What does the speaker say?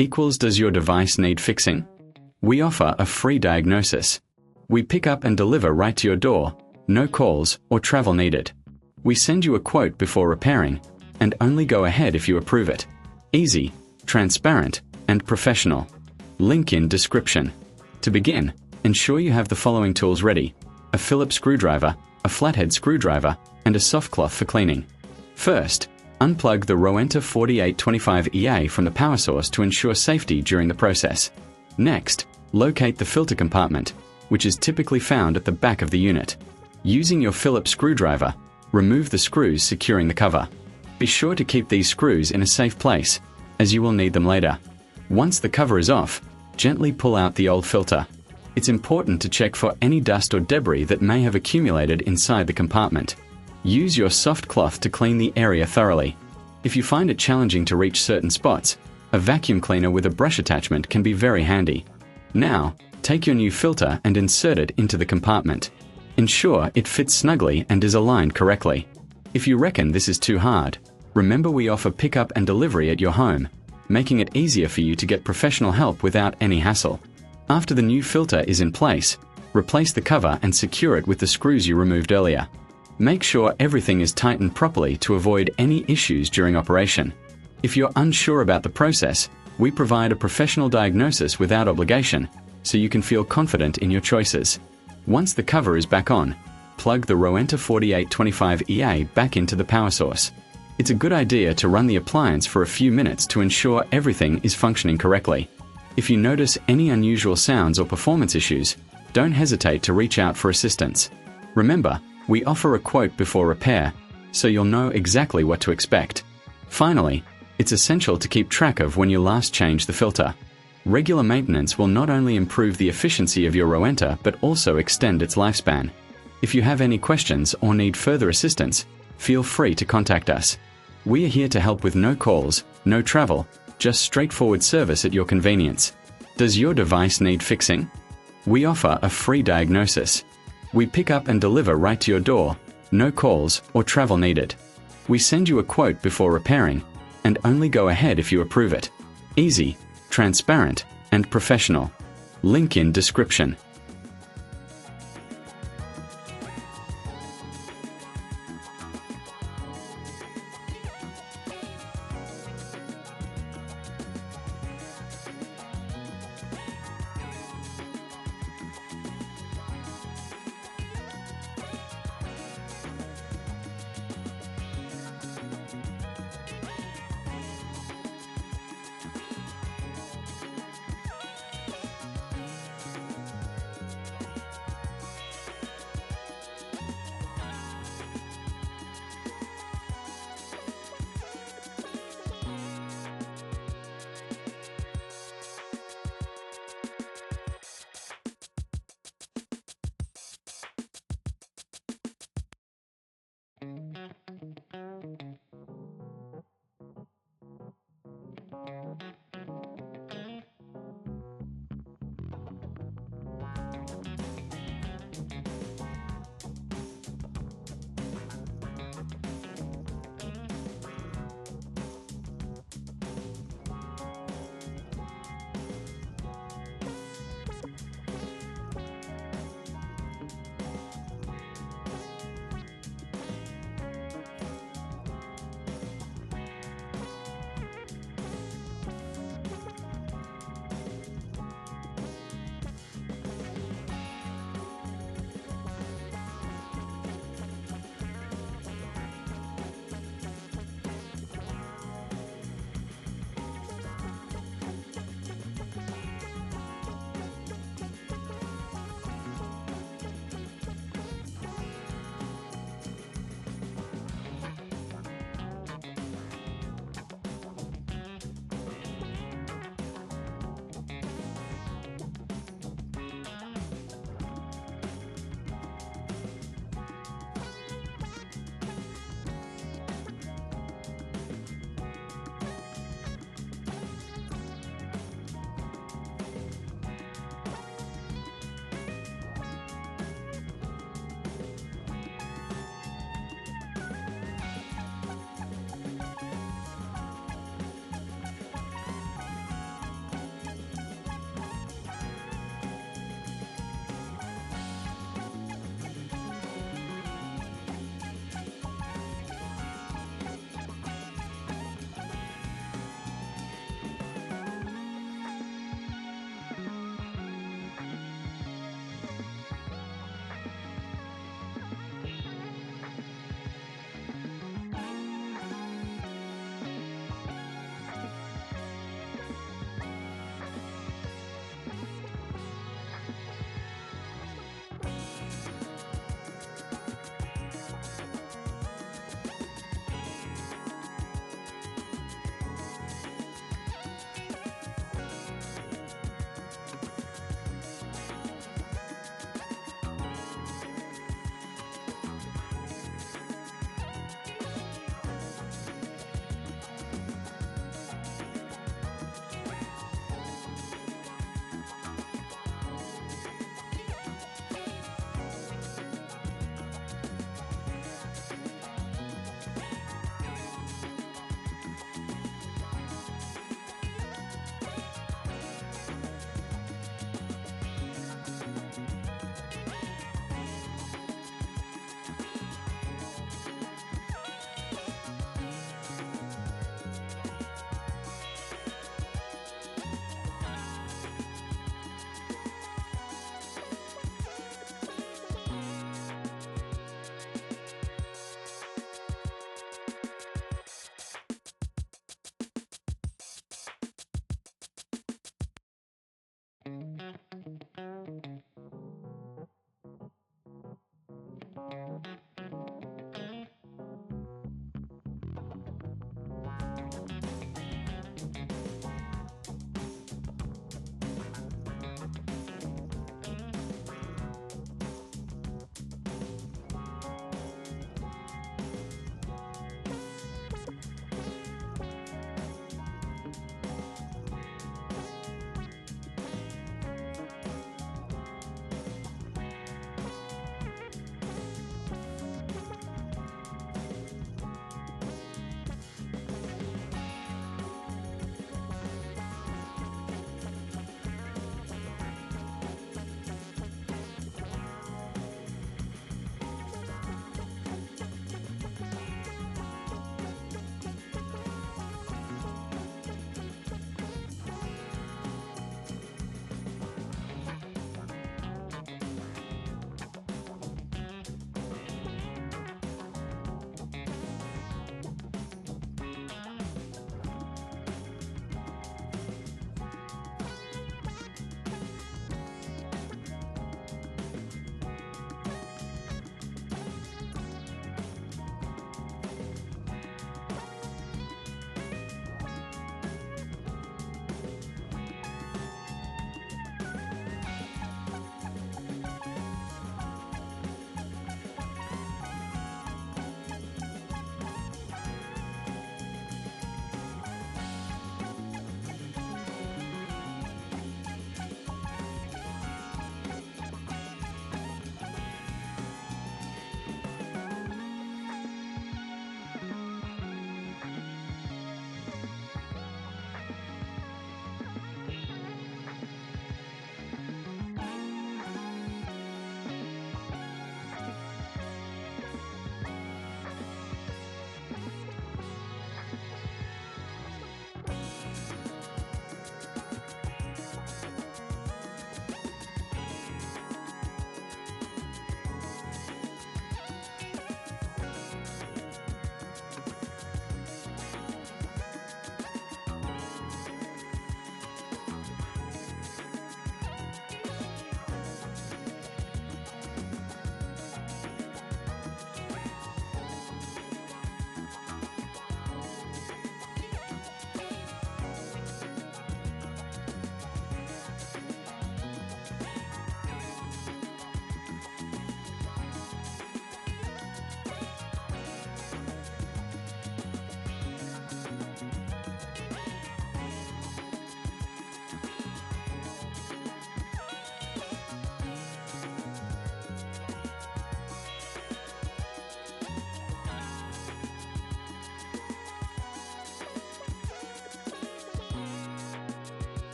equals does your device need fixing? We offer a free diagnosis. We pick up and deliver right to your door, no calls or travel needed. We send you a quote before repairing, and only go ahead if you approve it. Easy, transparent, and professional. Link in description. To begin, ensure you have the following tools ready: a Phillips screwdriver, a flathead screwdriver, and a soft cloth for cleaning. First, unplug the Rowenta 4825EA from the power source to ensure safety during the process. Next, locate the filter compartment, which is typically found at the back of the unit. Using your Phillips screwdriver, remove the screws securing the cover. Be sure to keep these screws in a safe place, as you will need them later. Once the cover is off, gently pull out the old filter. It's important to check for any dust or debris that may have accumulated inside the compartment. Use your soft cloth to clean the area thoroughly. If you find it challenging to reach certain spots, a vacuum cleaner with a brush attachment can be very handy. Now, take your new filter and insert it into the compartment. Ensure it fits snugly and is aligned correctly. If you reckon this is too hard, remember we offer pickup and delivery at your home, making it easier for you to get professional help without any hassle. After the new filter is in place, replace the cover and secure it with the screws you removed earlier. Make sure everything is tightened properly to avoid any issues during operation. If you're unsure about the process, we provide a professional diagnosis without obligation, so you can feel confident in your choices. Once the cover is back on, plug the Rowenta 4825EA back into the power source. It's a good idea to run the appliance for a few minutes to ensure everything is functioning correctly. If you notice any unusual sounds or performance issues, don't hesitate to reach out for assistance. Remember, we offer a quote before repair, so you'll know exactly what to expect. Finally, it's essential to keep track of when you last changed the filter. Regular maintenance will not only improve the efficiency of your Rowenta, but also extend its lifespan. If you have any questions or need further assistance, feel free to contact us. We are here to help with no calls, no travel, just straightforward service at your convenience. Does your device need fixing? We offer a free diagnosis. We pick up and deliver right to your door, no calls or travel needed. We send you a quote before repairing, and only go ahead if you approve it. Easy, transparent, and professional. Link in description.